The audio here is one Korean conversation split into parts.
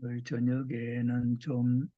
오늘 저녁에는 좀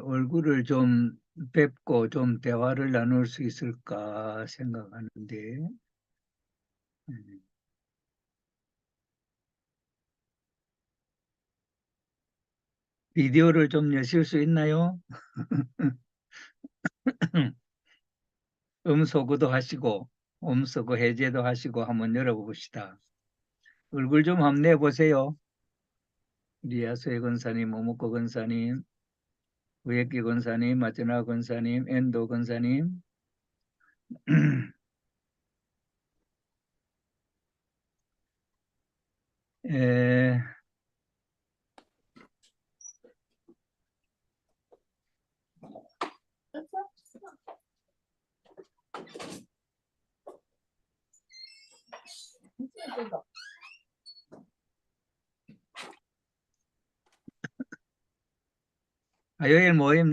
얼굴을 좀 뵙고 좀 대화를 나눌 수 있을까 생각하는데 음, 비디오를 좀 여실 수 있나요? 음소거도 하시고 음소거 해제도 하시고 한번 열어봅시다. 얼굴 좀 한번 내보세요. 리아소의 권사님, 오목거 권사님, 우에끼 권사님, 마지나 권사님, 엔도 권사님. 에,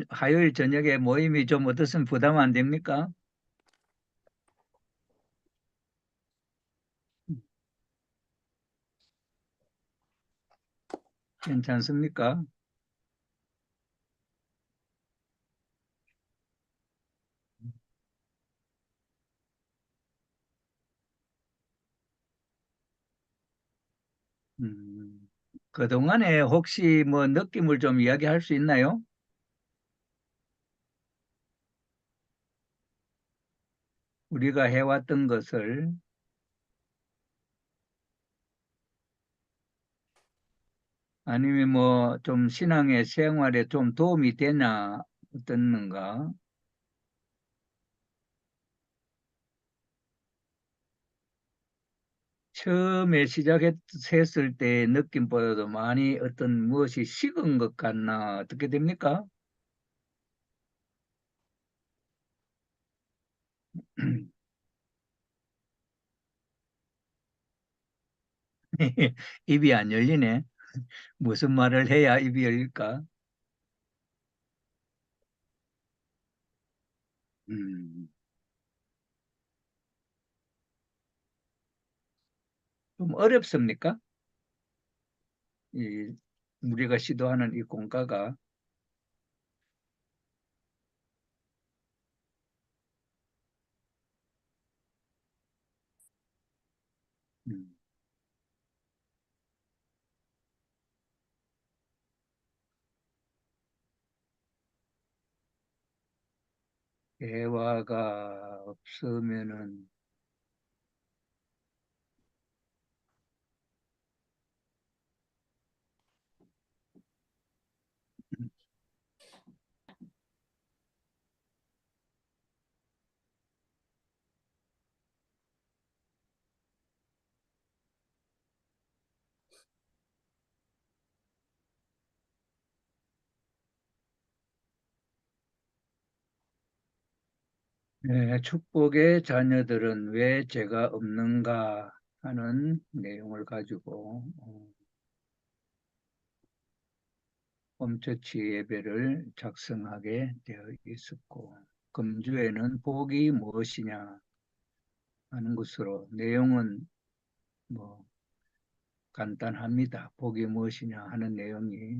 화요일 저녁에 모임이 좀 어떻으면 부담 안 됩니까? 괜찮습니까? 음, 그동안에 혹시 뭐 느낌을 좀 이야기할 수 있나요? 우리가 해왔던 것을 아니면 뭐 좀 신앙의 생활에 좀 도움이 되나 어떻는가? 처음에 시작했을 때 느낌보다도 많이 어떤 무엇이 식은 것 같나 어떻게 됩니까? 입이 안 열리네. 무슨 말을 해야 입이 열릴까? 음, 좀 어렵습니까? 이 우리가 시도하는 이 공과가 음, 대화가 없으면은 축복의 자녀들은 왜 죄가 없는가 하는 내용을 가지고 홈처치 예배를 작성하게 되어 있었고 금주에는 복이 무엇이냐 하는 것으로 내용은 뭐 간단합니다. 복이 무엇이냐 하는 내용이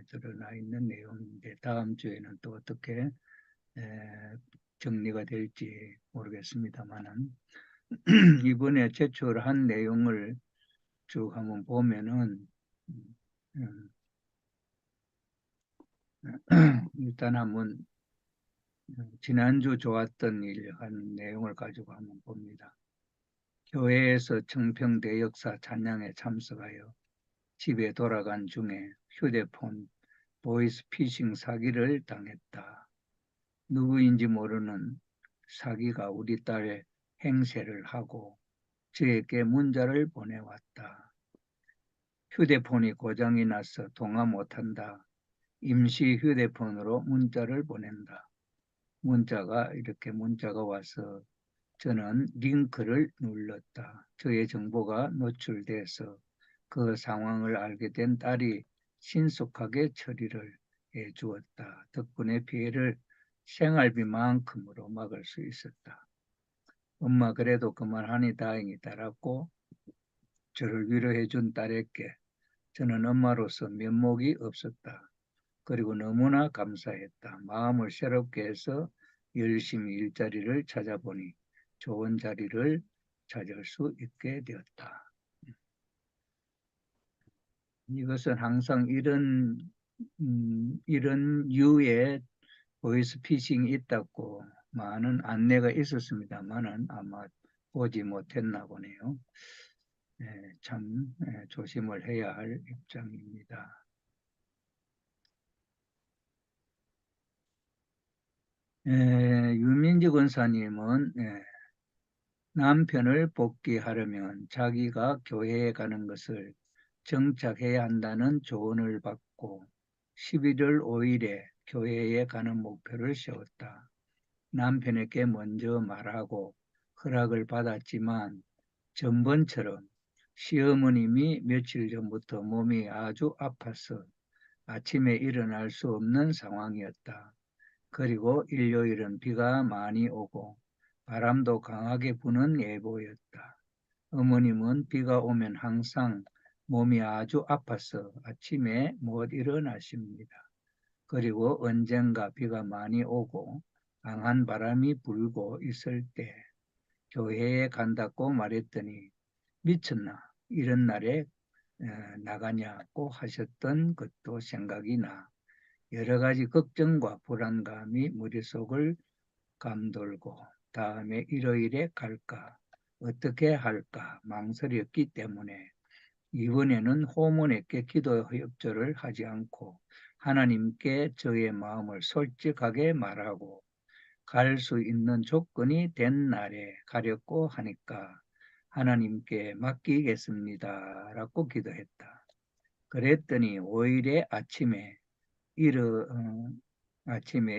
드러나 있는 내용인데 다음 주에는 또 어떻게 에, 정리가 될지 모르겠습니다만은 이번에 제출한 내용을 쭉 한번 보면은 음, 음, 일단 한번 지난주 좋았던 일 하는 내용을 가지고 한번 봅니다. 교회에서 청평대 역사 찬양에 참석하여 집에 돌아간 중에 휴대폰 보이스피싱 사기를 당했다. 누구인지 모르는 사기가 우리 딸의 행세를 하고 저에게 문자를 보내왔다. 휴대폰이 고장이 나서 통화 못한다. 임시 휴대폰으로 문자를 보낸다. 문자가 와서 저는 링크를 눌렀다. 저의 정보가 노출돼서 그 상황을 알게 된 딸이 신속하게 처리를 해 주었다. 덕분에 피해를 생활비만큼으로 막을 수 있었다. 엄마 그래도 그만하니 다행이다라고 저를 위로해 준 딸에게 저는 엄마로서 면목이 없었다. 그리고 너무나 감사했다. 마음을 새롭게 해서 열심히 일자리를 찾아보니 좋은 자리를 찾을 수 있게 되었다. 이것은 항상 이런 유의 보이스피싱이 있다고 많은 안내가 있었습니다만은 아마 보지 못했나 보네요. 참 조심을 해야 할 입장입니다. 유민지 권사님은 남편을 복귀하려면 자기가 교회에 가는 것을 정착해야 한다는 조언을 받고 11월 5일에 교회에 가는 목표를 세웠다. 남편에게 먼저 말하고 허락을 받았지만 전번처럼 시어머님이 며칠 전부터 몸이 아주 아파서 아침에 일어날 수 없는 상황이었다. 그리고 일요일은 비가 많이 오고 바람도 강하게 부는 예보였다. 어머님은 비가 오면 항상 몸이 아주 아파서 아침에 못 일어나십니다. 그리고 언젠가 비가 많이 오고 강한 바람이 불고 있을 때 교회에 간다고 말했더니 미쳤나 이런 날에 나가냐고 하셨던 것도 생각이 나 여러 가지 걱정과 불안감이 머릿속을 감돌고 다음에 일요일에 갈까 어떻게 할까 망설였기 때문에 이번에는 호문에게 기도 협조를 하지 않고 하나님께 저의 마음을 솔직하게 말하고 갈 수 있는 조건이 된 날에 가려고 하니까 하나님께 맡기겠습니다. 라고 기도했다. 그랬더니 5일에 아침에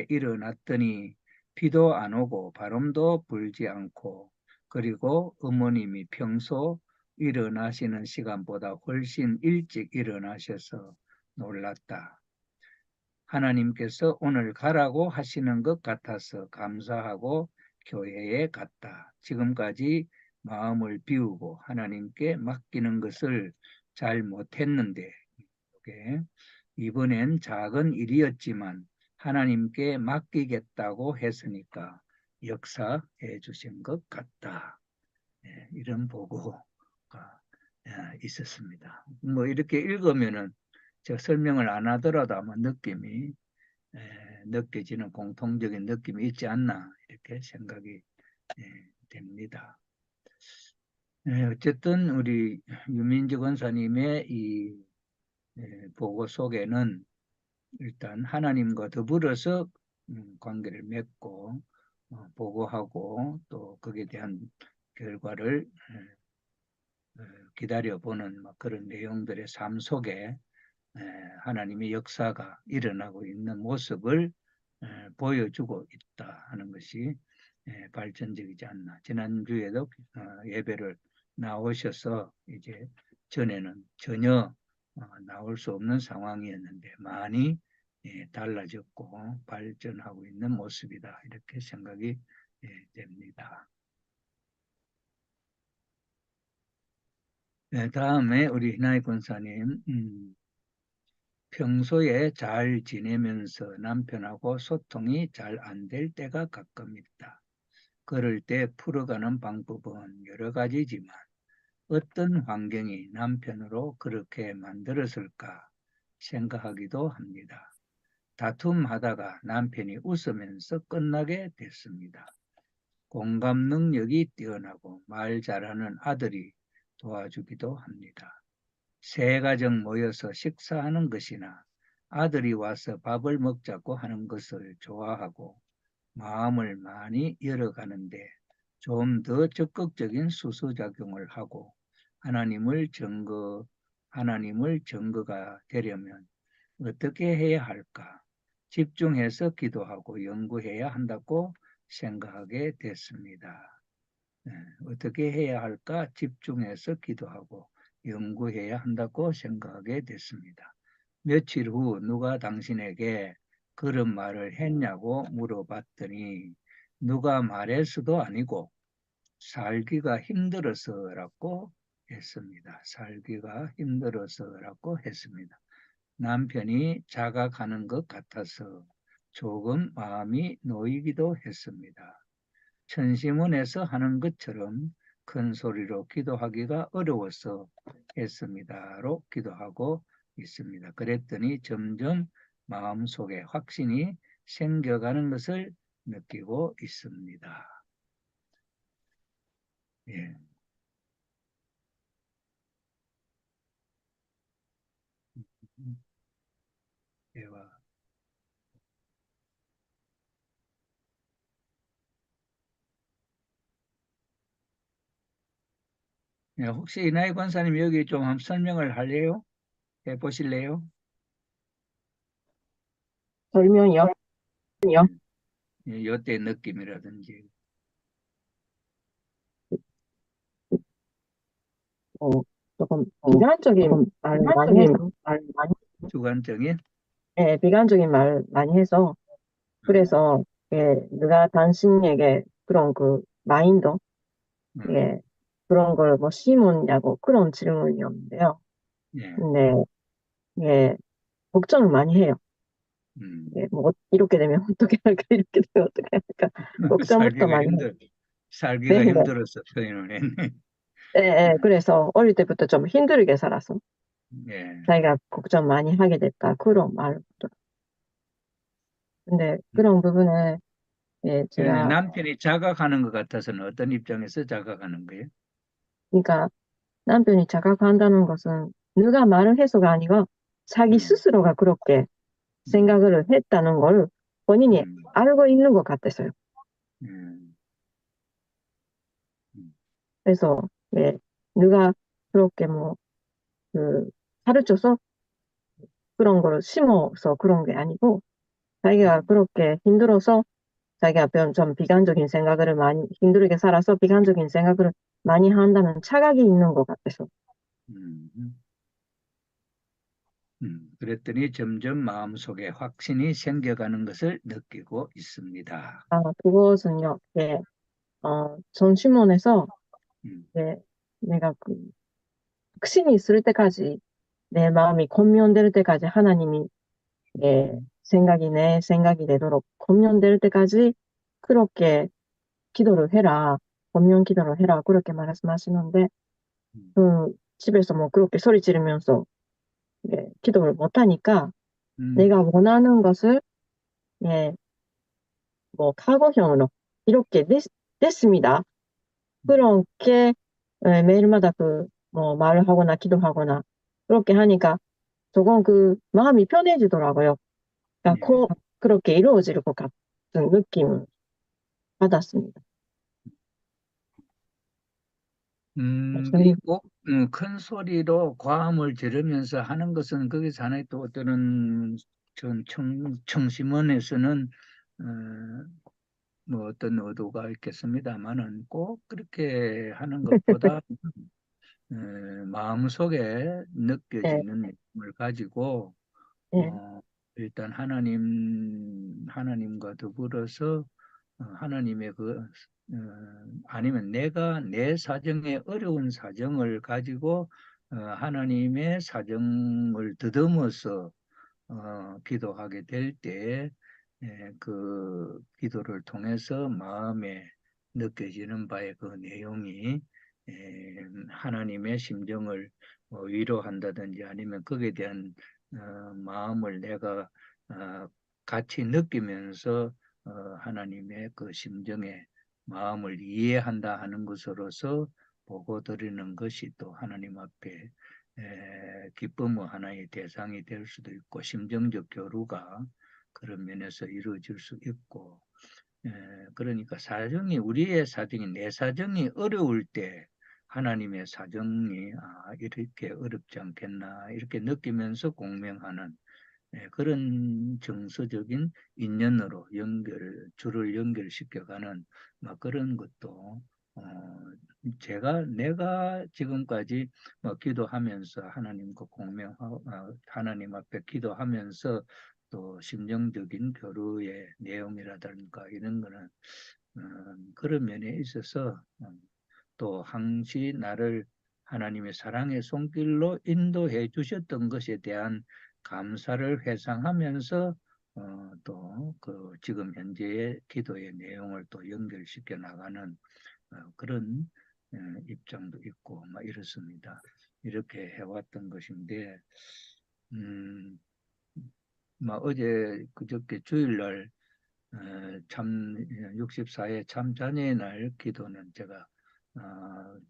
일어났더니 비도 안 오고 바람도 불지 않고 그리고 어머님이 평소 일어나시는 시간보다 훨씬 일찍 일어나셔서 놀랐다. 하나님께서 오늘 가라고 하시는 것 같아서 감사하고 교회에 갔다. 지금까지 마음을 비우고 하나님께 맡기는 것을 잘 못했는데 이번엔 작은 일이었지만 하나님께 맡기겠다고 했으니까 역사해 주신 것 같다. 이런 보고가 있었습니다. 뭐 이렇게 읽으면은 제가 설명을 안 하더라도 아마 느낌이 느껴지는 공통적인 느낌이 있지 않나 이렇게 생각이 됩니다. 어쨌든 우리 유민지 권사님의 이 보고 속에는 일단 하나님과 더불어서 관계를 맺고 보고하고 또 거기에 대한 결과를 기다려보는 그런 내용들의 삶 속에 하나님의 역사가 일어나고 있는 모습을 보여주고 있다 하는 것이 발전적이지 않나. 지난주에도 예배를 나오셔서 이제 전에는 전혀 나올 수 없는 상황이었는데 많이 달라졌고 발전하고 있는 모습이다. 이렇게 생각이 됩니다. 다음에 우리 희나이 권사님 평소에 잘 지내면서 남편하고 소통이 잘 안 될 때가 가끔 있다. 그럴 때 풀어가는 방법은 여러 가지지만 어떤 환경이 남편으로 그렇게 만들었을까 생각하기도 합니다. 다툼하다가 남편이 웃으면서 끝나게 됐습니다. 공감 능력이 뛰어나고 말 잘하는 아들이 도와주기도 합니다. 세 가정 모여서 식사하는 것이나 아들이 와서 밥을 먹자고 하는 것을 좋아하고 마음을 많이 열어가는데 좀 더 적극적인 수소작용을 하고 하나님을 증거가 되려면 어떻게 해야 할까? 집중해서 기도하고 연구해야 한다고 생각하게 됐습니다. 네, 어떻게 해야 할까? 집중해서 기도하고 연구해야 한다고 생각하게 됐습니다. 며칠 후 누가 당신에게 그런 말을 했냐고 물어봤더니 누가 말해서도 아니고 살기가 힘들어서라고 했습니다. 살기가 힘들어서라고 했습니다. 남편이 자각하는 것 같아서 조금 마음이 놓이기도 했습니다. 천시문에서 하는 것처럼 큰 소리로 기도하기가 어려워서 했습니다로 기도하고 있습니다. 그랬더니 점점 마음속에 확신이 생겨가는 것을 느끼고 있습니다. 예. 대화. 예, 혹시 이나희 권사님 여기 좀 한번 설명을 할래요? 해보실래요? 설명이요? 예, 요때 느낌이라든지. 어, 조금 비관적인 말 많이 해서, 주관적인? 비관적인 말 많이 해서, 그래서, 누가 당신에게 그런 그 마인드, 음, 예, 그런 걸 뭐 심었냐고 그런 질문이었는데요. 예, 근데, 예, 걱정을 많이 해요. 음. 뭐, 이렇게 되면 어떻게 할까, 이렇게 되면 어떻게 할까, 걱정부터 살기가 많이 해요. 힘들, 살기가 네네. 힘들어서 표현을 했네. 그래서 어릴 때부터 좀 힘들게 살아서 예. 자기가 걱정 많이 하게 됐다. 그런 말을. 근데 음. 그런 부분에, 그런데 제가, 남편이 자각하는 것 같아서는 어떤 입장에서 자각하는 거예요? 그러니까 남편이 자각한다는 것은 누가 말을 해서가 아니고 자기 음, 스스로가 그렇게 음, 생각을 했다는 걸 본인이 음, 알고 있는 것 같아서요. 음, 음, 그래서, 예, 누가 그렇게 뭐, 그, 가르쳐서 그런 걸 심어서 그런 게 아니고 자기가 음, 그렇게 힘들어서 자기가 좀 비관적인 생각을 많이, 힘들게 살아서 비관적인 생각을 많이 한다는 착각이 있는 것 같아서. 음, 그랬더니 점점 마음속에 확신이 생겨가는 것을 느끼고 있습니다. 그것은요, 전시문에서, 음, 예, 내가 그, 확신이 있을 때까지, 내 마음이 검면될 때까지 하나님이, 내 생각이 되도록 검면될 때까지 그렇게 기도를 해라. 검면 기도를 해라. 그렇게 말씀하시는데, 음, 집에서 뭐 그렇게 소리 지르면서, 기도를 못하니까 음, 내가 원하는 것을, 예, 뭐, 카고형으로 이렇게 됐습니다. 음, 그렇게 매일마다 뭐, 말을 하거나 기도하거나 그렇게 하니까 조금 마음이 편해지더라고요. 그러니까 예. 그렇게 이루어질 것 같은 느낌을 받았습니다. 이 목사님, 꼭, 큰 소리로 과음을 지르면서 하는 것은 거기서 하나의 또 어떤 청심원에서는 어, 뭐 어떤 의도가 있겠습니다만은 꼭 그렇게 하는 것보다 마음속에 예, 느껴지는 느낌을 가지고 예, 일단 하나님과 더불어서 하나님의 아니면 내가 내 사정에 어려운 사정을 가지고 하나님의 사정을 더듬어서 기도하게 될 때, 그 기도를 통해서 마음에 느껴지는 바의 그 내용이 하나님의 심정을 위로한다든지 아니면 거기에 대한 마음을 내가 같이 느끼면서 하나님의 그 심정에 마음을 이해한다 하는 것으로서 보고 드리는 것이 또 하나님 앞에 기쁨의 하나의 대상이 될 수도 있고 심정적 교류가 그런 면에서 이루어질 수 있고 그러니까 사정이 우리의 사정이 내 사정이 어려울 때 하나님의 사정이 이렇게 어렵지 않겠나 이렇게 느끼면서 공명하는 그런 정서적인 인연으로 줄을 연결시켜가는 막 그런 것도 내가 지금까지 기도하면서 하나님과 공명하고 하나님 앞에 기도하면서 또 심정적인 교류의 내용이라든가 이런 거는 그런 면에 있어서 또 항시 나를 하나님의 사랑의 손길로 인도해 주셨던 것에 대한 감사를 회상하면서 또 그 지금 현재의 기도의 내용을 또 연결시켜 나가는 그런 입장도 있고 막 이렇습니다. 이렇게 해왔던 것인데 음, 막 어제 그저께 주일날 참 64회 참자녀의 날 기도는 제가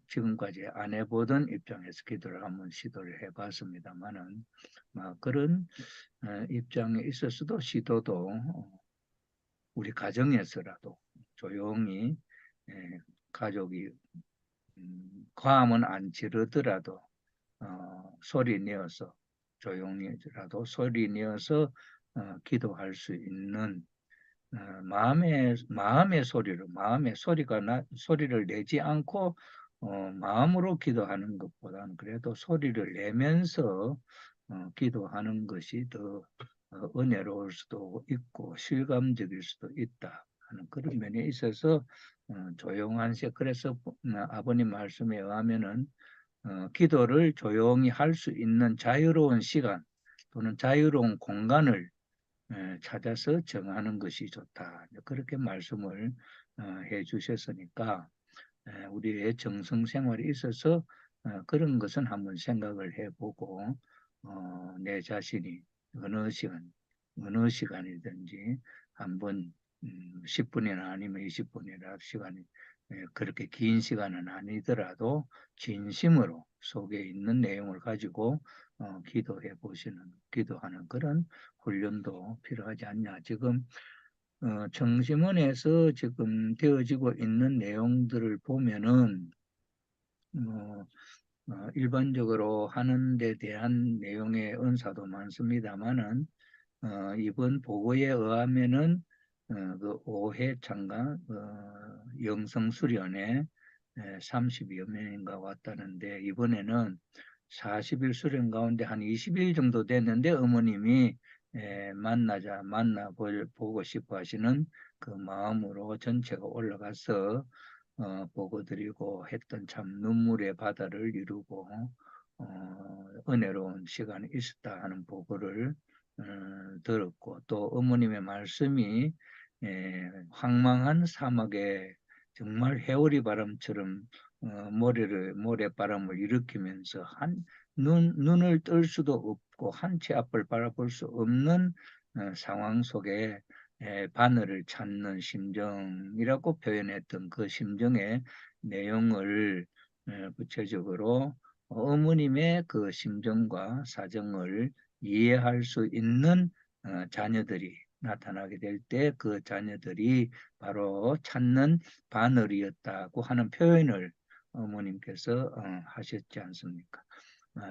지금까지 안 해보던 입장에서 기도를 한번 시도를 해봤습니다만은 그런 입장에 있어서도 시도도 우리 가정에서라도 조용히 가족이 과음은 안 지르더라도 소리 내어서 조용히라도 소리 내어서 기도할 수 있는 마음의 소리로 소리를 내지 않고 마음으로 기도하는 것보다는 그래도 소리를 내면서 기도하는 것이 더 은혜로울 수도 있고 실감적일 수도 있다 하는 그런 면에 있어서 조용한 시 그래서 아버님 말씀에 의하면은 기도를 조용히 할 수 있는 자유로운 시간 또는 자유로운 공간을 찾아서 정하는 것이 좋다. 그렇게 말씀을 해 주셨으니까 우리의 정성 생활에 있어서 그런 것은 한번 생각을 해보고 내 자신이 어느 시간이든지 한번 10분이나 아니면 20분이나 시간이 그렇게 긴 시간은 아니더라도 진심으로 속에 있는 내용을 가지고 기도하는 그런 훈련도 필요하지 않냐. 지금 정심원에서 지금 되어지고 있는 내용들을 보면은 어, 일반적으로 하는 데 대한 내용의 은사도 많습니다만은 이번 보고에 의하면은 그 5회 참가 영성 수련회 30여 명인가 왔다는데 이번에는 40일 수련 가운데 한 20일 정도 됐는데 어머님이 보고 싶어 하시는 그 마음으로 전체가 올라가서 보고 드리고 했던 참 눈물의 바다를 이루고 은혜로운 시간이 있었다 하는 보고를 들었고 또 어머님의 말씀이 황망한 사막에 정말 회오리 바람처럼 모래바람을 일으키면서 눈을 뜰 수도 없고 한 치 앞을 바라볼 수 없는 상황 속에 바늘을 찾는 심정이라고 표현했던 그 심정의 내용을 구체적으로 어머님의 그 심정과 사정을 이해할 수 있는 자녀들이 나타나게 될 때 그 자녀들이 바로 찾는 바늘이었다고 하는 표현을 어머님께서 하셨지 않습니까?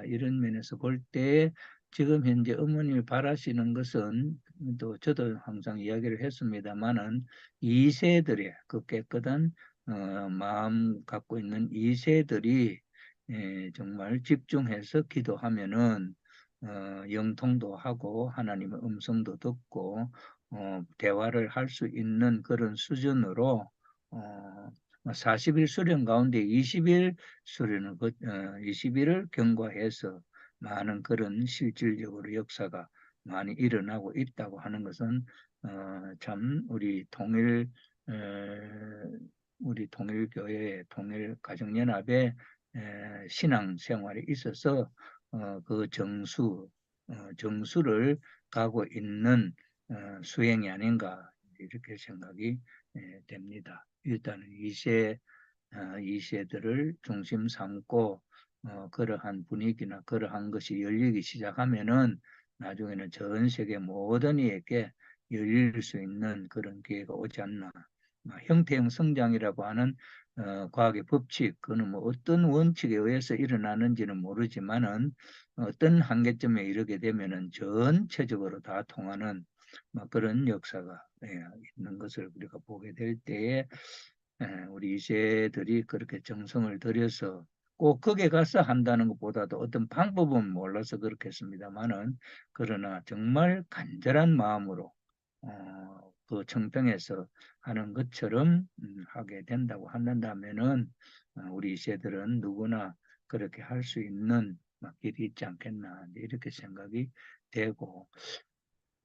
이런 면에서 볼 때 지금 현재 어머님이 바라시는 것은 또 저도 항상 이야기를 했습니다마는 2세들의 그 깨끗한 마음 갖고 있는 2세들이 정말 집중해서 기도하면은 영통도 하고 하나님의 음성도 듣고 대화를 할 수 있는 그런 수준으로 40일 수련 가운데 20일 수련을 20일을 경과해서 많은 그런 실질적으로 역사가 많이 일어나고 있다고 하는 것은 참 우리 통일교회의 통일가정연합의 신앙생활에 있어서 그 정수를 가고 있는 수행이 아닌가 이렇게 생각이 됩니다. 일단은 이세들을 중심 삼고 그러한 분위기나 그러한 것이 열리기 시작하면은 나중에는 전 세계 모든 이에게 열릴 수 있는 그런 기회가 오지 않나. 형태형 성장이라고 하는 과학의 법칙, 그는 뭐 어떤 원칙에 의해서 일어나는지는 모르지만은 어떤 한계점에 이르게 되면은 전체적으로 다 통하는 그런 역사가 있는 것을 우리가 보게 될 때에 우리 이세들이 그렇게 정성을 들여서 꼭 거기에 가서 한다는 것보다도 어떤 방법은 몰라서 그렇겠습니다만은 그러나 정말 간절한 마음으로 그 청평에서 하는 것처럼 하게 된다고 한다면은 우리 이세들은 누구나 그렇게 할 수 있는 길이 있지 않겠나 이렇게 생각이 되고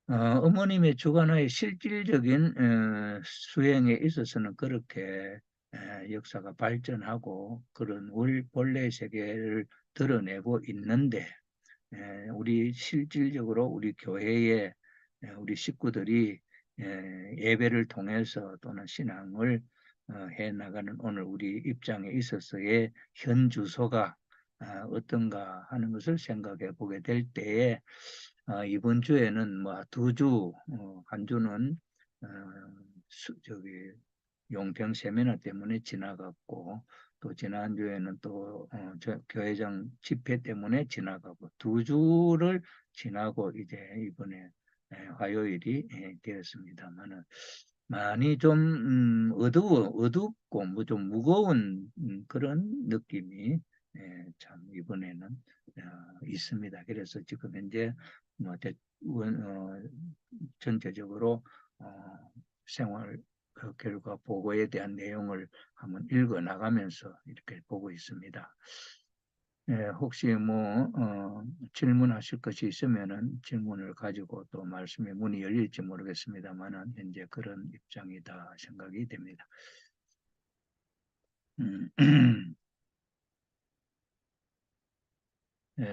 어머님의 주관하에 실질적인 수행에 있어서는 그렇게 역사가 발전하고 그런 본래 세계를 드러내고 있는데 우리 실질적으로 우리 교회에 우리 식구들이 예배를 통해서 또는 신앙을 해 나가는 오늘 우리 입장에 있어서의 현 주소가 어떤가 하는 것을 생각해 보게 될 때에 이번 주에는 뭐 두 주, 한 주는 어, 저기 용평 세미나 때문에 지나갔고 또 지난주에는 또 교회장 집회 때문에 지나가고 두 주를 지나고 이제 이번에 화요일이 되었습니다만은 많이 좀 어둡고 뭐 좀 무거운 그런 느낌이 참 이번에는 있습니다. 그래서 지금 현재 뭐 전체적으로 생활 결과 보고에 대한 내용을 한번 읽어 나가면서 이렇게 보고 있습니다. 혹시 뭐 질문하실 것이 있으면은 질문을 가지고 또 말씀의 문이 열릴지 모르겠습니다만은 현재 그런 입장이다 생각이 됩니다. 음,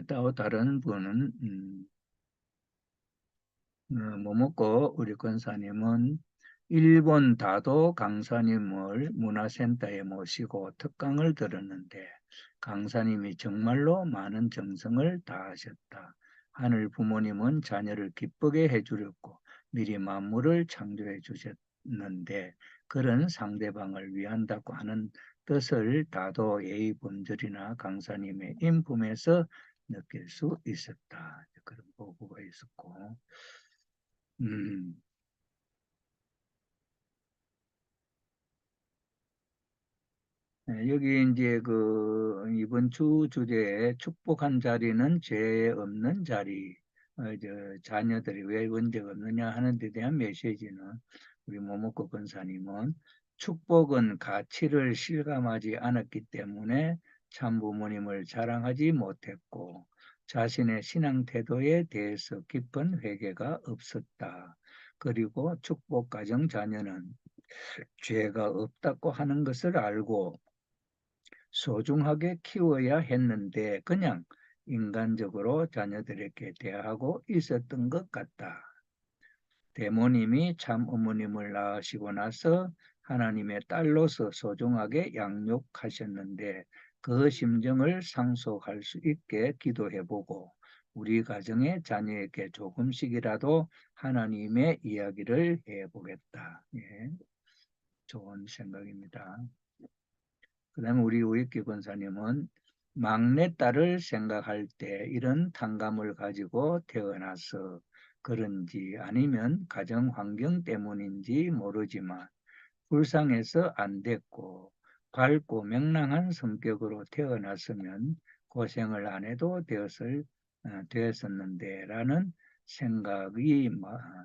또 다른 분은 뭐 먹고 우리 권사님은 일본 다도 강사님을 문화센터에 모시고 특강을 들었는데 강사님이 정말로 많은 정성을 다하셨다. 하늘 부모님은 자녀를 기쁘게 해주렸고 미리 만물을 창조해 주셨는데 그런 상대방을 위한다고 하는 뜻을 다도 예의 본절이나 강사님의 인품에서 느낄 수 있었다. 그런 보고가 있었고 음, 여기 이제 그 이번 주 주제에 축복한 자리는 죄 없는 자리. 자녀들이 왜 문제가 없느냐 하는 데 대한 메시지는 우리 모모코 권사님은 축복은 가치를 실감하지 않았기 때문에 참 부모님을 자랑하지 못했고 자신의 신앙 태도에 대해서 깊은 회개가 없었다. 그리고 축복 가정 자녀는 죄가 없다고 하는 것을 알고 소중하게 키워야 했는데 그냥 인간적으로 자녀들에게 대하고 있었던 것 같다. 대모님이 참 어머님을 낳으시고 나서 하나님의 딸로서 소중하게 양육하셨는데 그 심정을 상속할 수 있게 기도해보고 우리 가정의 자녀에게 조금씩이라도 하나님의 이야기를 해보겠다. 예, 좋은 생각입니다. 그 다음에 우리 우익기 권사님은 막내딸을 생각할 때 이런 탕감을 가지고 태어나서 그런지 아니면 가정 환경 때문인지 모르지만 불쌍해서 안 됐고 밝고 명랑한 성격으로 태어났으면 고생을 안 해도 되었었는데 라는 생각이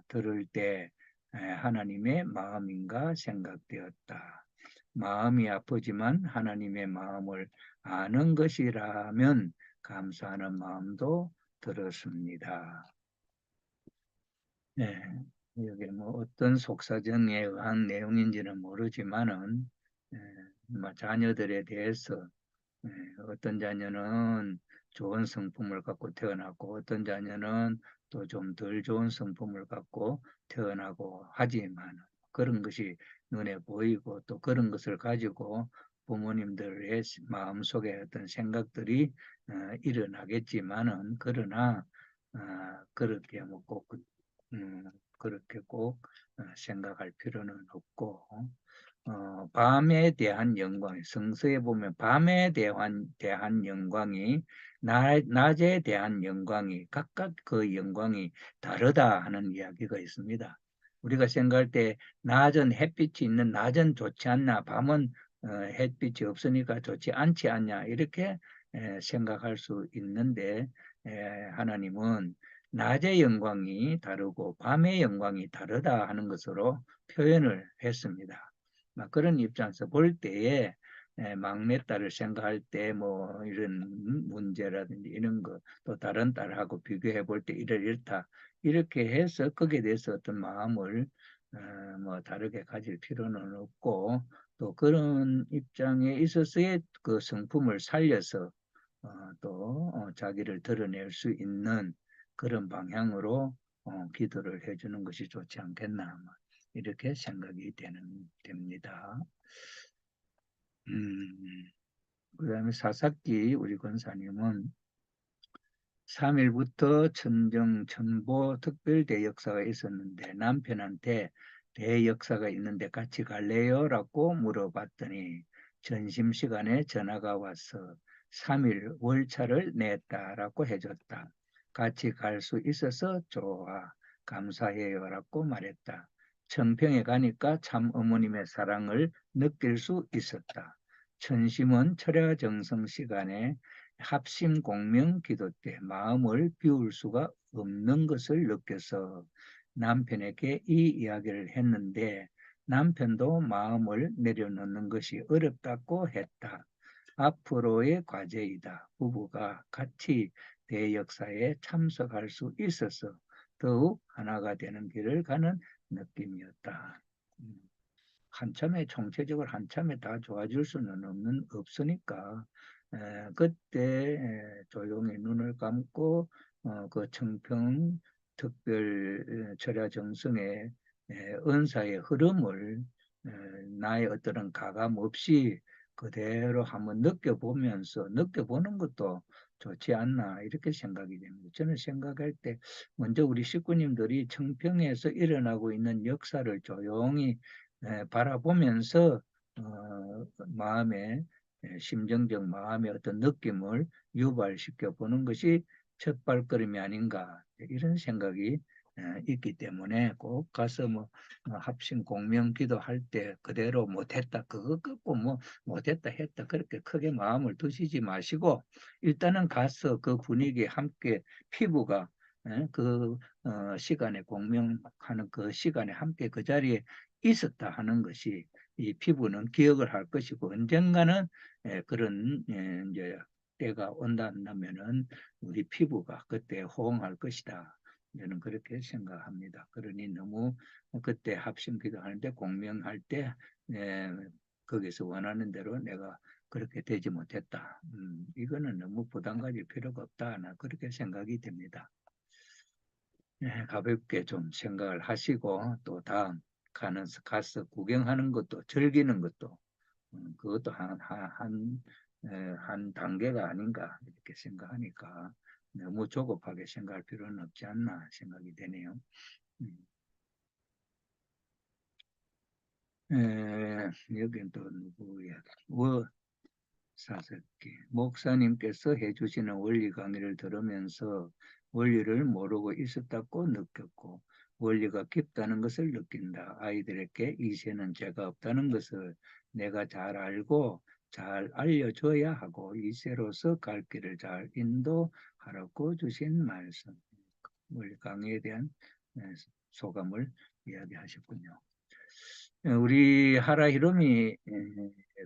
들을 때 하나님의 마음인가 생각되었다. 마음이 아프지만 하나님의 마음을 아는 것이라면 감사하는 마음도 들었습니다. 네, 여기 뭐 어떤 속사정에 의한 내용인지는 모르지만은 자녀들에 대해서 어떤 자녀는 좋은 성품을 갖고 태어났고 어떤 자녀는 또 좀 덜 좋은 성품을 갖고 태어나고 하지만 그런 것이 눈에 보이고 또 그런 것을 가지고 부모님들의 마음속에 어떤 생각들이 일어나겠지만은 그러나 그렇게 뭐꼭 그렇게 꼭 생각할 필요는 없고 밤에 대한 영광, 성서에 보면 밤에 대한 영광이 낮에 대한 영광이 각각 그 영광이 다르다 하는 이야기가 있습니다. 우리가 생각할 때 낮은 햇빛이 있는 낮은 좋지 않나, 밤은 햇빛이 없으니까 좋지 않지 않냐 이렇게 생각할 수 있는데 하나님은 낮의 영광이 다르고 밤의 영광이 다르다 하는 것으로 표현을 했습니다. 그런 입장에서 볼 때에 막내딸을 생각할 때 뭐 이런 문제라든지 이런 거 또 다른 딸하고 비교해 볼 때 이렇다 이렇게 해서 거기에 대해서 어떤 마음을 뭐 다르게 가질 필요는 없고 또 그런 입장에 있어서의 그 성품을 살려서 또 자기를 드러낼 수 있는 그런 방향으로 기도를 해주는 것이 좋지 않겠나 이렇게 생각이 됩니다. 그다음에 사사기 우리 권사님은 3일부터 천정, 천보 특별 대역사가 있었는데 남편한테 대역사가 있는데 같이 갈래요? 라고 물어봤더니 점심시간에 전화가 와서 3일 월차를 냈다라고 해줬다. 같이 갈 수 있어서 좋아. 감사해요. 라고 말했다. 청평에 가니까 참 어머님의 사랑을 느낄 수 있었다. 천심은 철야정성 시간에 합심 공명 기도 때 마음을 비울 수가 없는 것을 느껴서 남편에게 이 이야기를 했는데 남편도 마음을 내려놓는 것이 어렵다고 했다. 앞으로의 과제이다. 부부가 같이 대역사에 참석할 수 있어서 더욱 하나가 되는 길을 가는 느낌이었다. 한참에 총체적으로 한참에 다 좋아질 수는 없으니까 그때 조용히 눈을 감고 그 청평 특별 철야 정성의 은사의 흐름을 나의 어떤 가감 없이 그대로 한번 느껴보면서 느껴보는 것도 좋지 않나 이렇게 생각이 됩니다. 저는 생각할 때 먼저 우리 식구님들이 청평에서 일어나고 있는 역사를 조용히 바라보면서 마음의 심정적 마음의 어떤 느낌을 유발시켜 보는 것이 첫 발걸음이 아닌가 이런 생각이 있기 때문에 꼭 가서 뭐 합심 공명 기도할 때 그대로 못했다 그거 갖고 뭐 못했다 했다 그렇게 크게 마음을 두시지 마시고 일단은 가서 그 분위기에 함께 피부가 그 시간에 공명하는 그 시간에 함께 그 자리에 있었다 하는 것이 이 피부는 기억을 할 것이고 언젠가는 그런 이제 때가 온다면은 우리 피부가 그때 호응할 것이다. 저는 그렇게 생각합니다. 그러니 너무 그때 합심 기도하는데 공명할 때 거기서 원하는 대로 내가 그렇게 되지 못했다. 이거는 너무 부담 가질 필요가 없다. 나 그렇게 생각이 됩니다. 가볍게 좀 생각을 하시고 또 다음 가서 구경하는 것도 즐기는 것도 그것도 한 단계가 아닌가 이렇게 생각하니까 너무 조급하게 생각할 필요는 없지 않나 생각이 되네요. 여긴 또 누구야? 사석기 목사님께서 해주시는 원리 강의를 들으면서 원리를 모르고 있었다고 느꼈고 원리가 깊다는 것을 느낀다. 아이들에게 이세는 죄가 없다는 것을 내가 잘 알고 잘 알려줘야 하고 이세로서 갈 길을 잘 인도하라고 주신 말씀. 원리 강의에 대한 소감을 이야기하셨군요. 우리 하라 히로미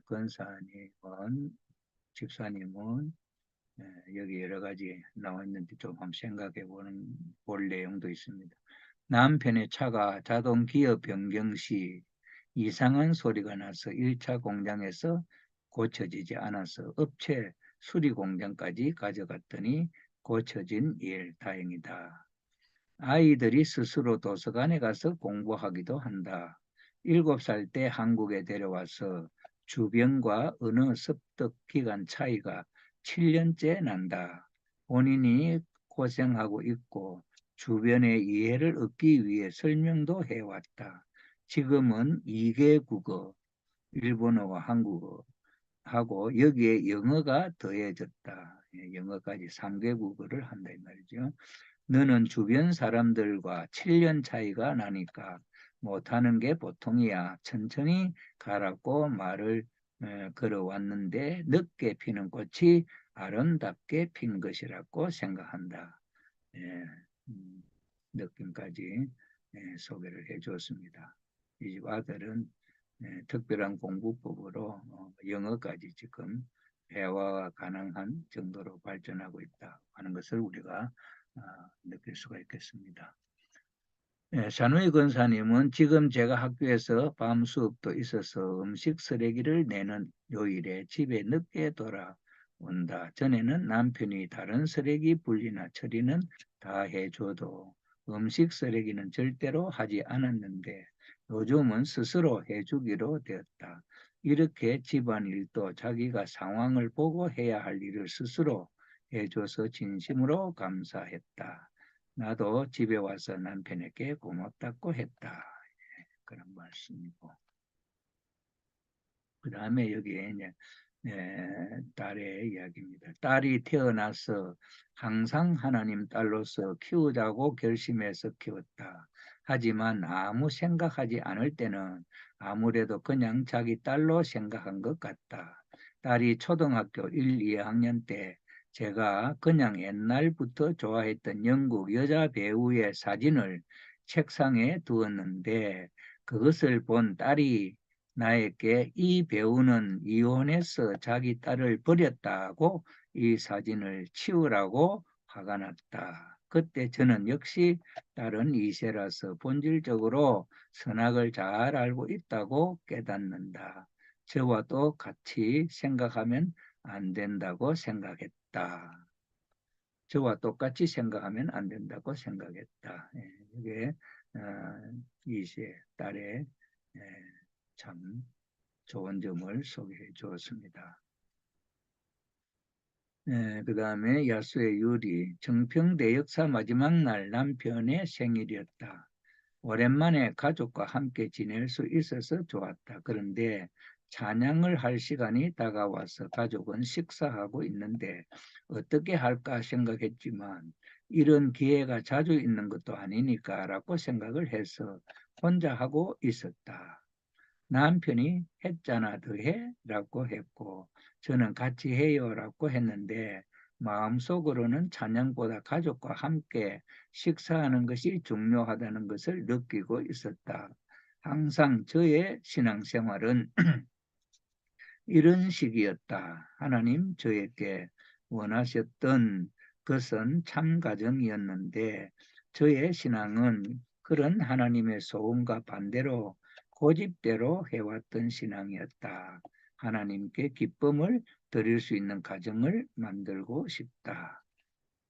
권사님은 집사님은 여기 여러 가지 나와 있는데 좀 한번 생각해 볼 내용도 있습니다. 남편의 차가 자동 기어 변경 시 이상한 소리가 나서 1차 공장에서 고쳐지지 않아서 업체 수리 공장까지 가져갔더니 고쳐진 일 다행이다. 아이들이 스스로 도서관에 가서 공부하기도 한다. 7살 때 한국에 데려와서 주변과 언어 습득 기간 차이가 7년째 난다. 본인이 고생하고 있고 주변의 이해를 얻기 위해 설명도 해왔다. 지금은 2개 국어, 일본어와 한국어 하고 여기에 영어가 더해졌다. 예, 영어까지 3개 국어를 한다 이 말이죠. 너는 주변 사람들과 7년 차이가 나니까 못하는 게 보통이야. 천천히 가라고 말을 걸어왔는데 늦게 피는 꽃이 아름답게 핀 것이라고 생각한다. 예, 음, 느낌까지 소개를 해 주었습니다. 이 집 아들은 특별한 공부법으로 영어까지 지금 대화가 가능한 정도로 발전하고 있다 하는 것을 우리가 느낄 수가 있겠습니다. 산우이 권사님은 지금 제가 학교에서 밤 수업도 있어서 음식 쓰레기를 내는 요일에 집에 늦게 돌아온다. 전에는 남편이 다른 쓰레기 분리나 처리는 다 해줘도 음식 쓰레기는 절대로 하지 않았는데 요즘은 스스로 해주기로 되었다. 이렇게 집안일도 자기가 상황을 보고 해야 할 일을 스스로 해줘서 진심으로 감사했다. 나도 집에 와서 남편에게 고맙다고 했다. 그런 말씀이고. 그 다음에 여기에 이제 딸의 이야기입니다. 딸이 태어나서 항상 하나님 딸로서 키우자고 결심해서 키웠다. 하지만 아무 생각하지 않을 때는 아무래도 그냥 자기 딸로 생각한 것 같다. 딸이 초등학교 1, 2학년 때 제가 그냥 옛날부터 좋아했던 영국 여자 배우의 사진을 책상에 두었는데 그것을 본 딸이 나에게 이 배우는 이혼해서 자기 딸을 버렸다고 이 사진을 치우라고 화가 났다. 그때 저는 역시 딸은 이세라서 본질적으로 선악을 잘 알고 있다고 깨닫는다. 저와 또 같이 생각하면 안 된다고 생각했다. 저와 똑같이 생각하면 안 된다고 생각했다. 이게 이세 딸의 참 좋은 점을 소개해 주었습니다. 그 다음에 야수의 유리, 정평대 역사 마지막 날 남편의 생일이었다. 오랜만에 가족과 함께 지낼 수 있어서 좋았다. 그런데 찬양을 할 시간이 다가와서 가족은 식사하고 있는데 어떻게 할까 생각했지만 이런 기회가 자주 있는 것도 아니니까라고 생각을 해서 혼자 하고 있었다. 남편이 했잖아 더 해? 라고 했고 저는 같이 해요 라고 했는데 마음속으로는 찬양보다 가족과 함께 식사하는 것이 중요하다는 것을 느끼고 있었다. 항상 저의 신앙생활은 이런 식이었다. 하나님 저에게 원하셨던 것은 참 가정이었는데 저의 신앙은 그런 하나님의 소원과 반대로 고집대로 해왔던 신앙이었다. 하나님께 기쁨을 드릴 수 있는 가정을 만들고 싶다.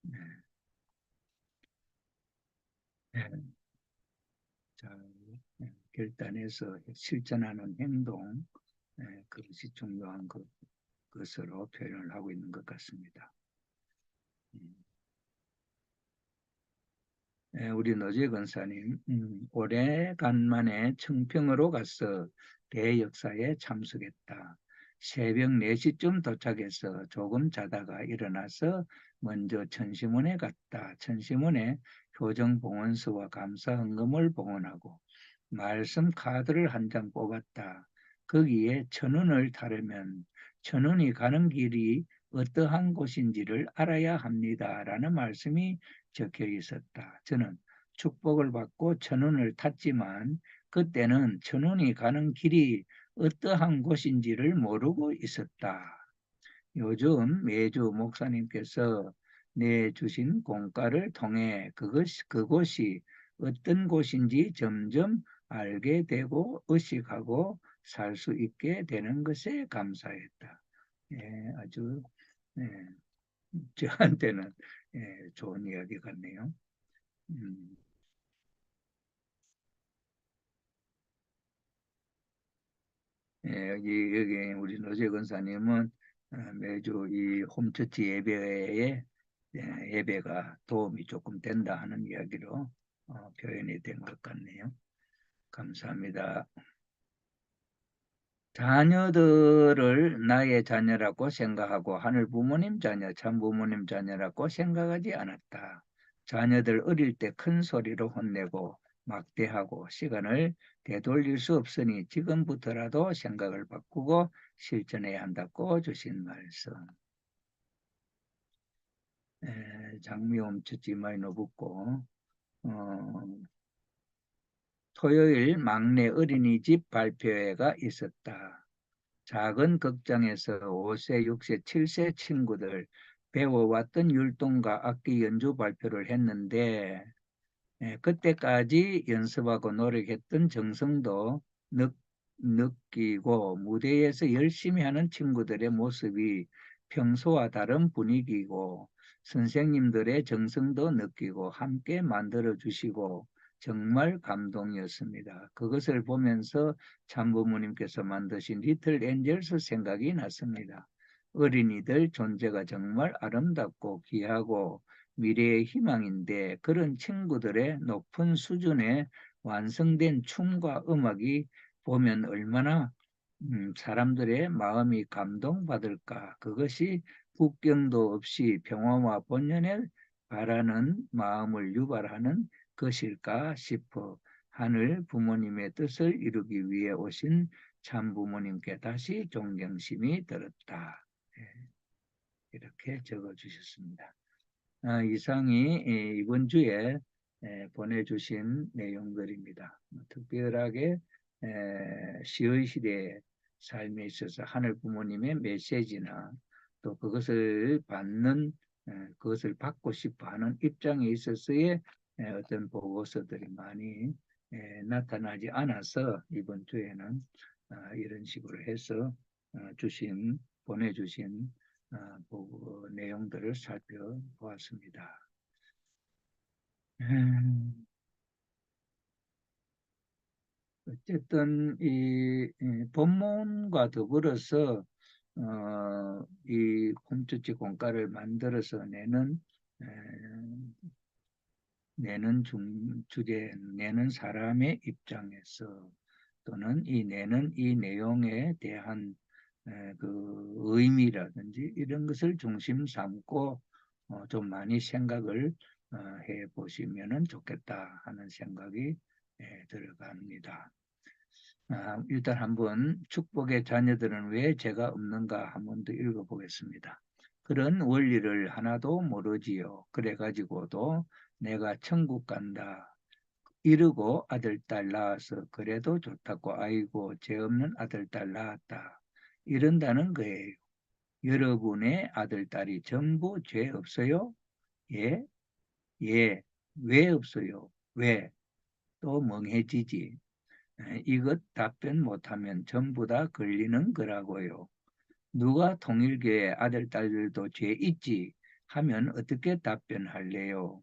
네. 네. 자, 결단해서 실천하는 행동, 그것이 중요한 것으로 표현을 하고 있는 것 같습니다. 우리 노재 권사님, 오래간만에 청평으로 가서 대역사에 참석했다. 새벽 4시쯤 도착해서 조금 자다가 일어나서 먼저 천시문에 갔다. 천시문에 효정봉헌서와 감사헌금을 봉헌하고 말씀 카드를 한 장 뽑았다. 거기에 천원을 타려면 천원이 가는 길이 어떠한 곳인지를 알아야 합니다라는 말씀이 적혀 있었다. 저는 축복을 받고 천원을 탔지만 그때는 천원이 가는 길이 어떠한 곳인지를 모르고 있었다. 요즘 매주 목사님께서 내주신 공과를 통해 그곳이 어떤 곳인지 점점 알게 되고 의식하고 살 수 있게 되는 것에 감사했다. 아주 저한테는 좋은 이야기 같네요. 음, 예, 여기 우리 노재 권사님은 매주 이 홈처치 예배에 예배가 도움이 조금 된다 하는 이야기로 표현이 된 것 같네요. 감사합니다. 자녀들을 나의 자녀라고 생각하고 하늘 부모님 자녀, 참 부모님 자녀라고 생각하지 않았다. 자녀들 어릴 때 큰 소리로 혼내고 막대하고 시간을 되돌릴 수 없으니 지금부터라도 생각을 바꾸고 실천해야 한다고 주신 말씀. 장미옴 쳤지 마이너 붙고 토요일 막내 어린이집 발표회가 있었다. 작은 극장에서 5세, 6세, 7세 친구들 배워왔던 율동과 악기 연주 발표를 했는데 그때까지 연습하고 노력했던 정성도 느끼고 무대에서 열심히 하는 친구들의 모습이 평소와 다른 분위기고 선생님들의 정성도 느끼고 함께 만들어 주시고 정말 감동이었습니다. 그것을 보면서 참부모님께서 만드신 리틀 엔젤스 생각이 났습니다. 어린이들 존재가 정말 아름답고 귀하고 미래의 희망인데 그런 친구들의 높은 수준의 완성된 춤과 음악이 보면 얼마나 사람들의 마음이 감동받을까. 그것이 국경도 없이 평화와 번영을 바라는 마음을 유발하는 것일까 싶어 하늘 부모님의 뜻을 이루기 위해 오신 참 부모님께 다시 존경심이 들었다. 이렇게 적어 주셨습니다. 이상이 이번 주에 보내주신 내용들입니다. 특별하게 시의 시대의 삶에 있어서 하늘 부모님의 메시지나 또 그것을 받는 그것을 받고 싶어하는 입장에 있어서의 어떤 보고서들이 많이 나타나지 않아서 이번 주에는 이런 식으로 해서 보내주신 내용들을 살펴보았습니다. 어쨌든 이 본문과 더불어서 이 홈트치 공과를 만들어서 내는 주제, 내는 사람의 입장에서 또는 내는 이 내용에 대한 그 의미라든지 이런 것을 중심 삼고 좀 많이 생각을 해 보시면 좋겠다 하는 생각이 들어갑니다. 일단 한번 축복의 자녀들은 왜 죄가 없는가 한번 더 읽어보겠습니다. 그런 원리를 하나도 모르지요. 그래가지고도 내가 천국 간다. 이르고 아들, 딸 낳아서 그래도 좋다고 아이고 죄 없는 아들, 딸 낳았다. 이런다는 거예요. 여러분의 아들, 딸이 전부 죄 없어요? 예? 예. 왜 없어요? 왜? 또 멍해지지. 이것 답변 못하면 전부 다 걸리는 거라고요. 누가 통일교회 아들, 딸들도 죄 있지 하면 어떻게 답변할래요?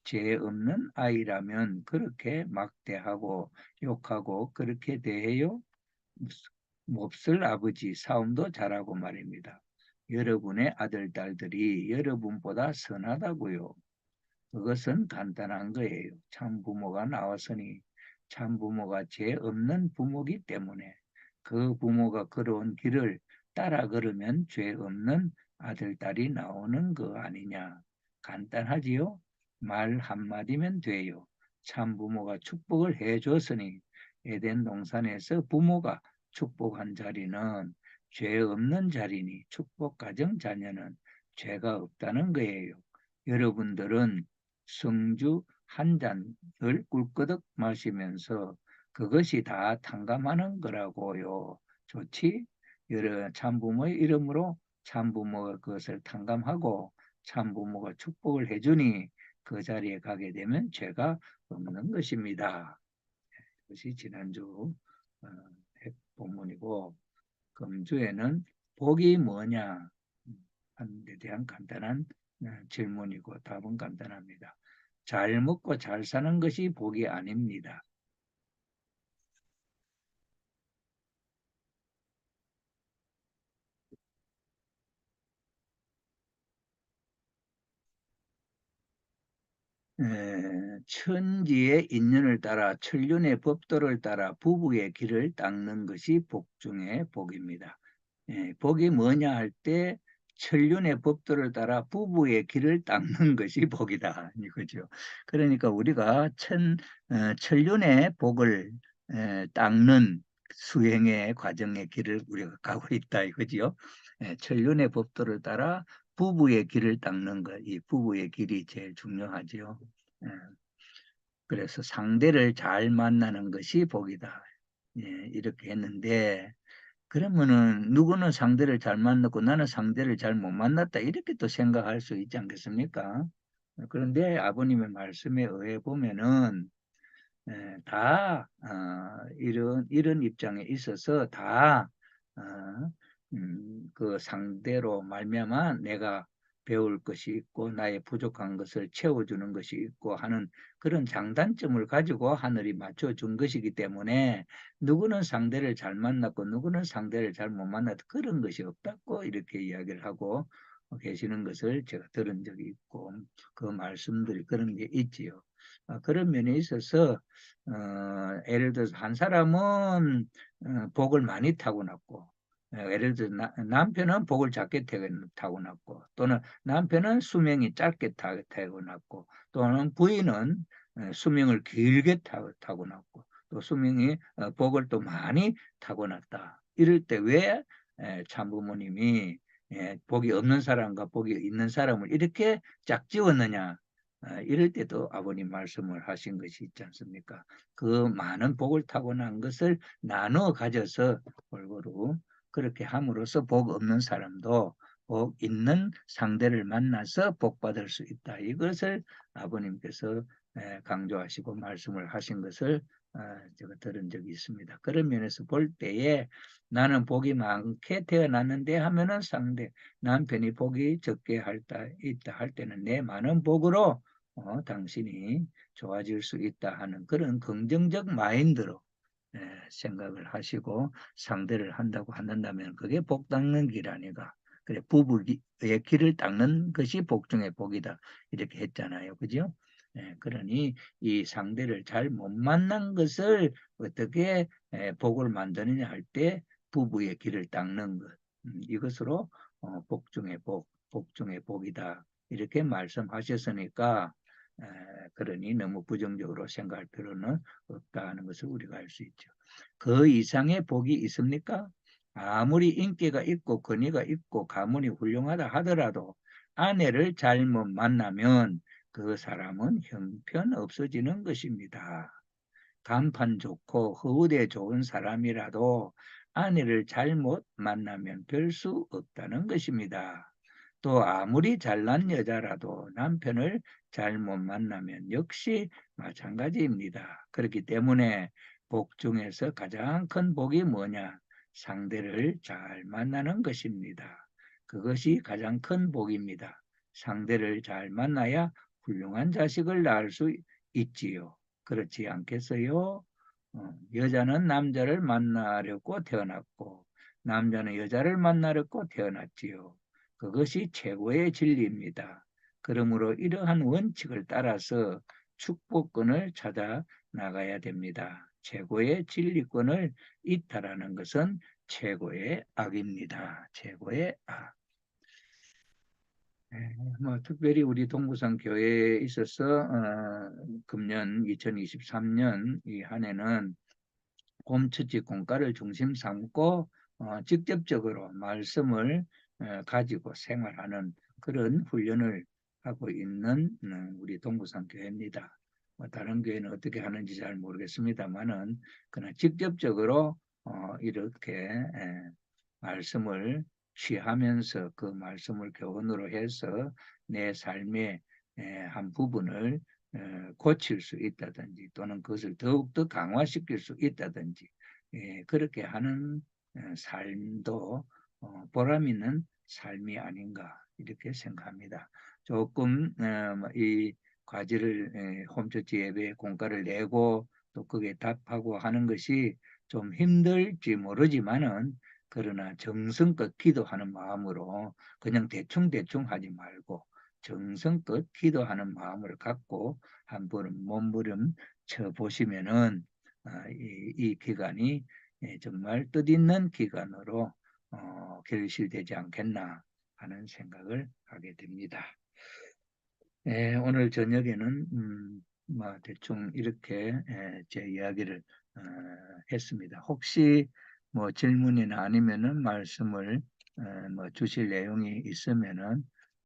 죄 없는 아이라면 그렇게 막대하고 욕하고 그렇게 대해요? 몹쓸 아버지 싸움도 잘하고 말입니다. 여러분의 아들, 딸들이 여러분보다 선하다고요. 그것은 간단한 거예요. 참 부모가 나왔으니 참 부모가 죄 없는 부모기 때문에 그 부모가 걸어온 길을 따라 걸으면 죄 없는 아들, 딸이 나오는 거 아니냐. 간단하지요? 말 한마디면 돼요. 참 부모가 축복을 해줬으니 에덴 동산에서 부모가 축복한 자리는 죄 없는 자리니 축복 가정 자녀는 죄가 없다는 거예요. 여러분들은 성주 한 잔을 꿀끄덕 마시면서 그것이 다 탕감하는 거라고요. 좋지? 여러 참부모의 이름으로 참부모가 그것을 탕감하고 참부모가 축복을 해주니 그 자리에 가게 되면 죄가 없는 것입니다. 그것이 지난주 어, 본문이고 금주에는 복이 뭐냐 하는 데 대한 간단한 질문이고 답은 간단합니다. 잘 먹고 잘 사는 것이 복이 아닙니다. 천지의 인연을 따라 천륜의 법도를 따라 부부의 길을 닦는 것이 복 중의 복입니다. 복이 뭐냐 할 때 천륜의 법도를 따라 부부의 길을 닦는 것이 복이다. 이거죠. 그러니까 우리가 천륜의 복을 닦는 수행의 과정의 길을 우리가 가고 있다. 이거지요. 천륜의 법도를 따라 부부의 길을 닦는 것, 이 부부의 길이 제일 중요하지요. 예, 그래서 상대를 잘 만나는 것이 복이다. 예, 이렇게 했는데, 그러면은 누구는 상대를 잘 만났고 나는 상대를 잘 못 만났다. 이렇게 또 생각할 수 있지 않겠습니까? 그런데 아버님의 말씀에 의해 보면은 다 이런 입장에 있어서 다 어, 그 상대로 말미암아 내가 배울 것이 있고 나의 부족한 것을 채워주는 것이 있고 하는 그런 장단점을 가지고 하늘이 맞춰준 것이기 때문에 누구는 상대를 잘 만났고 누구는 상대를 잘 못 만났다 그런 것이 없다고 이렇게 이야기를 하고 계시는 것을 제가 들은 적이 있고 그 말씀들이 그런 게 있지요. 그런 면에 있어서 예를 들어서 한 사람은 복을 많이 타고났고 예를 들어 남편은 복을 작게 타고났고 또는 남편은 수명이 짧게 타고났고 또는 부인은 수명을 길게 타고났고 또 수명이 복을 또 많이 타고났다. 이럴 때 왜 참부모님이 복이 없는 사람과 복이 있는 사람을 이렇게 짝지었느냐 이럴 때도 아버님 말씀을 하신 것이 있지 않습니까? 그 많은 복을 타고난 것을 나눠 가져서 골고루 그렇게 함으로써 복 없는 사람도 복 있는 상대를 만나서 복 받을 수 있다. 이것을 아버님께서 강조하시고 말씀을 하신 것을 제가 들은 적이 있습니다. 그런 면에서 볼 때에 나는 복이 많게 태어났는데 하면은 상대 남편이 복이 적게 있다 할 때는 내 많은 복으로 당신이 좋아질 수 있다 하는 그런 긍정적 마인드로 생각을 하시고 상대를 한다고 한다면 그게 복 닦는 길 아니가. 그래 부부의 길을 닦는 것이 복 중의 복이다. 이렇게 했잖아요. 그죠? 그러니 이 상대를 잘 못 만난 것을 어떻게 복을 만드느냐 할 때 부부의 길을 닦는 것. 이것으로 복 중의 복, 복 중의 복이다. 이렇게 말씀하셨으니까 그러니 너무 부정적으로 생각할 필요는 없다는 것을 우리가 알 수 있죠. 그 이상의 복이 있습니까? 아무리 인기가 있고 권위가 있고 가문이 훌륭하다 하더라도 아내를 잘못 만나면 그 사람은 형편 없어지는 것입니다. 간판 좋고 허우대 좋은 사람이라도 아내를 잘못 만나면 별 수 없다는 것입니다. 또 아무리 잘난 여자라도 남편을 잘못 만나면 역시 마찬가지입니다. 그렇기 때문에 복 중에서 가장 큰 복이 뭐냐? 상대를 잘 만나는 것입니다. 그것이 가장 큰 복입니다. 상대를 잘 만나야 훌륭한 자식을 낳을 수 있지요. 그렇지 않겠어요? 여자는 남자를 만나려고 태어났고 남자는 여자를 만나려고 태어났지요. 그것이 최고의 진리입니다. 그러므로 이러한 원칙을 따라서 축복권을 찾아 나가야 됩니다. 최고의 진리권을 이탈하는 것은 최고의 악입니다. 최고의 악. 뭐 특별히 우리 동부산 교회에 있어서 금년 2023년 이 한 해는 곰처치 공과를 중심 삼고 직접적으로 말씀을 가지고 생활하는 그런 훈련을 하고 있는 우리 동부산 교회입니다. 뭐 다른 교회는 어떻게 하는지 잘 모르겠습니다만은 그러나 직접적으로 이렇게 말씀을 취하면서 그 말씀을 교훈으로 해서 내 삶의 한 부분을 고칠 수 있다든지 또는 그것을 더욱더 강화시킬 수 있다든지 그렇게 하는 삶도 보람 있는 삶이 아닌가 이렇게 생각합니다. 조금 이 과제를 홈처치 예배 공과를 내고 또 거기에 답하고 하는 것이 좀 힘들지 모르지만은 그러나 정성껏 기도하는 마음으로 그냥 대충대충 하지 말고 정성껏 기도하는 마음을 갖고 한번 몸부림 쳐 보시면은 이 기간이 정말 뜻있는 기간으로 결실되지 않겠나 하는 생각을 하게 됩니다. 오늘 저녁에는 뭐 대충 이렇게 제 이야기를 어, 했습니다. 혹시 뭐 질문이나 아니면은 말씀을 뭐 주실 내용이 있으면은